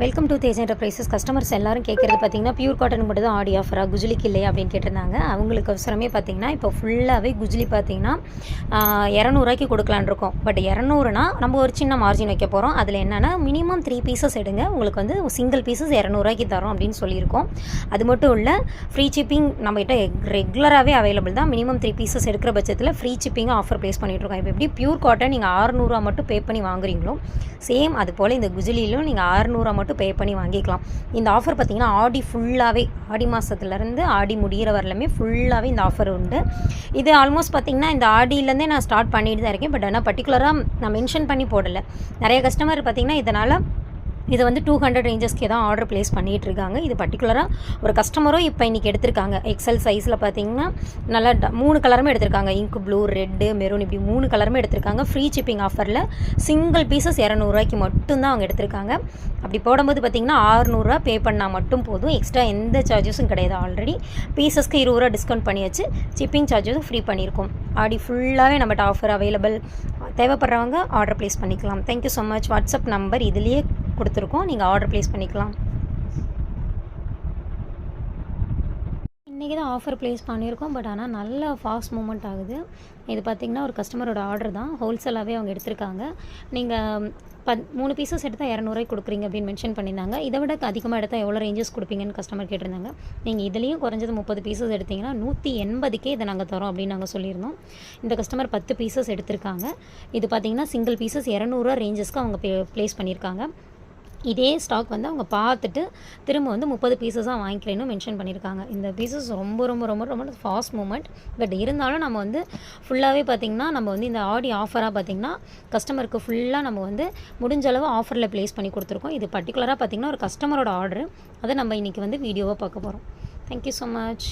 Welcome to Tej Enterprises. Customers எல்லாரும் கேட்குறது பார்த்தீங்கன்னா பியூர் காட்டன் மட்டும் தான் ஆடி ஆஃபராக குஜிலிக்கு இல்லையா அப்படின்னு கேட்டிருந்தாங்க. அவங்களுக்கு அவசரமே பார்த்தீங்கன்னா இப்போ ஃபுல்லாகவே குஜிலி பார்த்தீங்கன்னா 200 கொடுக்கலான் இருக்கோம். பட் 200னா நம்ம ஒரு சின்ன மார்ஜின் வைக்க போகிறோம். அதில் என்னென்னா மினிமம் 3 பீசஸ் எடுங்க, உங்களுக்கு வந்து சிங்கிள் பீசஸ் 200 தரோம் அப்படின்னு சொல்லியிருக்கோம். அது மட்டும் இல்லை, ஃப்ரீ ஷிப்பிங் நம்மகிட்ட ரெகுலராகவே அவைலபிள் தான். மினிமம் 3 பீசஸ் எடுக்கிற பட்சத்தில் ஃப்ரீ ஷிப்பிங்காக ஆஃபர் ப்ளேஸ் பண்ணிகிட்ருக்கோம். இப்போ எப்படி பியூர் காட்டன் நீங்கள் 600 மட்டும் பே பண்ணி வாங்குறீங்களோ சேம் அது போல் இந்த குஜிலியிலும் நீங்கள் 600 மட்டும் பே பண்ணி வாங்கிக்கலாம். இந்த ஆஃபர் பார்த்திங்கன்னா ஆடி ஃபுல்லாகவே, ஆடி மாதத்துலேருந்து ஆடி முடிகிற வரலுமே ஃபுல்லாகவே இந்த ஆஃபர் உண்டு. இது ஆல்மோஸ்ட் பார்த்திங்கன்னா இந்த ஆடியிலேருந்தே நான் ஸ்டார்ட் பண்ணிட்டு தான் இருக்கேன். பட் ஆனால் பர்டிகுலராக நான் மென்ஷன் பண்ணி போடலை. நிறைய கஸ்டமர் பார்த்திங்கன்னா இதனால் இது வந்து 200 ரேஞ்சஸ்க்கே தான் ஆர்டர் ப்ளேஸ் பண்ணிகிட்ருக்காங்க. இது பர்டிகுலராக ஒரு கஸ்டமரும் இப்போ இன்றைக்கி எடுத்திருக்காங்க. எக்ஸல் சைஸில் பார்த்தீங்கன்னா நல்லா 3 கலருமே எடுத்திருக்காங்க. இங்க் ப்ளூ, ரெட்டு, மெரூன், இப்படி 3 கலருமே எடுத்திருக்காங்க. ஃப்ரீ ஷிப்பிங் ஆஃபரில் சிங்கிள் பீசஸ் 200 மட்டும்தான் அவங்க எடுத்திருக்காங்க. அப்படி போடும்போது பார்த்திங்கன்னா 600 பே பண்ணால் மட்டும் போதும். எக்ஸ்ட்ரா எந்த சார்ஜஸும் கிடையாது. ஆல்ரெடி பீசஸ்க்கு 20 டிஸ்கவுண்ட் பண்ணியாச்சு. ஷிப்பிங் சார்ஜஸும் ஃப்ரீ பண்ணியிருக்கோம். ஆடி ஃபுல்லாகவே நம்மகிட்ட ஆஃபர் அவைலபிள். தேவைப்படுறவங்க ஆர்டர் ப்ளேஸ் பண்ணிக்கலாம். Thank you so much. WhatsApp number இதுலேயே கொடுத்துருக்கோம், நீங்கள் ஆர்டர் ப்ளேஸ் பண்ணிக்கலாம். இன்றைக்கி தான் ஆஃபர் ப்ளேஸ் பண்ணியிருக்கோம். பட் ஆனால் நல்ல ஃபாஸ்ட் மூமெண்ட் ஆகுது. இது பார்த்திங்கன்னா ஒரு கஸ்டமரோட ஆர்டர் தான், ஹோல்சேலாகவே அவங்க எடுத்திருக்காங்க. நீங்கள் 3 பீசஸ் எடுத்தால் 200 கொடுக்குறீங்க அப்படின்னு மென்ஷன் பண்ணியிருந்தாங்க. இதை விட அதிகமாக எடுத்தால் எவ்வளோ ரேஞ்சஸ் கொடுப்பீங்கன்னு கஸ்டமர் கேட்டிருந்தாங்க. நீங்கள் இதுலேயும் குறைஞ்சது 30 பீசஸ் எடுத்திங்கன்னா 180க்கே இதை நாங்கள் தரோம் அப்படின்னு நாங்கள் சொல்லியிருந்தோம். இந்த கஸ்டமர் 10 பீசஸ் எடுத்திருக்காங்க. இது பார்த்திங்கன்னா சிங்கிள் பீசஸ் 200 ரேஞ்சஸ்க்கு அவங்க ப்ளேஸ் பண்ணியிருக்காங்க. இதே ஸ்டாக் வந்து அவங்க பார்த்துட்டு திரும்ப வந்து 30 பீசஸாக வாங்கிக்கிறேன்னு மென்ஷன் பண்ணியிருக்காங்க. இந்த பீசஸ் ரொம்ப ரொம்ப ரொம்ப ரொம்ப ஃபாஸ்ட் மூமெண்ட். பட் இருந்தாலும் நம்ம வந்து ஃபுல்லாகவே பார்த்திங்கன்னா நம்ம வந்து இந்த ஆடி ஆஃபராக பார்த்திங்கன்னா கஸ்டமருக்கு ஃபுல்லாக நம்ம வந்து முடிஞ்ச அளவு ஆஃபரில் ப்ளேஸ் பண்ணி கொடுத்துருக்கோம். இது பர்டிகுலராக பார்த்திங்கன்னா ஒரு கஸ்டமரோட ஆர்டரு. அதை நம்ம இன்றைக்கி வந்து வீடியோவாக பார்க்க போகிறோம். Thank you so much.